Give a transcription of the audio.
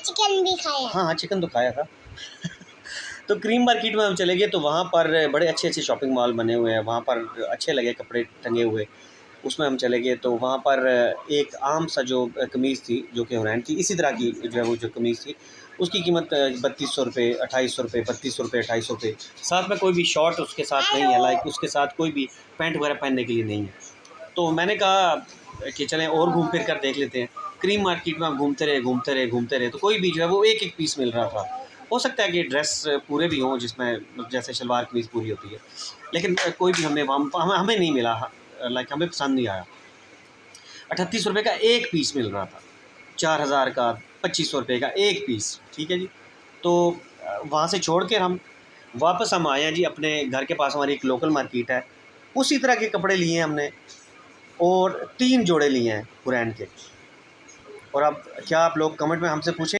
Chicken भी खाया। हाँ हाँ, चिकन तो खाया था। तो क्रीम मार्केट में हम चले गए तो वहाँ पर बड़े अच्छे अच्छे शॉपिंग मॉल बने हुए हैं, वहाँ पर अच्छे लगे कपड़े टंगे हुए, उसमें हम चले गए। तो वहाँ पर एक आम सा जो कमीज़ थी जो कि हुरैन की इसी तरह की जो है वो जो कमीज़ थी, उसकी कीमत 3200 रुपये, 2800 रुपये, 3200 रुपये, 2800 रुपये। साथ में कोई भी शॉर्ट उसके साथ नहीं है, लाइक उसके साथ कोई भी पैंट वगैरह पहनने के लिए नहीं है। तो मैंने कहा कि चलें और घूम फिर कर देख लेते हैं। क्रीम मार्केट में हम घूमते रहे घूमते रहे घूमते रहे, तो कोई भी जो है वो एक एक पीस मिल रहा था। हो सकता है कि ड्रेस पूरे भी हों जिसमें जैसे शलवार कमीज़ पूरी होती है, लेकिन कोई भी हमें नहीं मिला, लाइक हमें पसंद नहीं आया। 3800 रुपये का एक पीस मिल रहा था, 4000 का, 2500 रुपये का एक पीस, ठीक है जी। तो वहाँ से छोड़ कर हम आए हैं जी अपने घर के पास हमारी एक लोकल मार्केट है, उसी तरह के कपड़े लिए हैं हमने और 3 जोड़े लिए हैं हुरैन के। और अब क्या आप लोग कमेंट में हमसे पूछें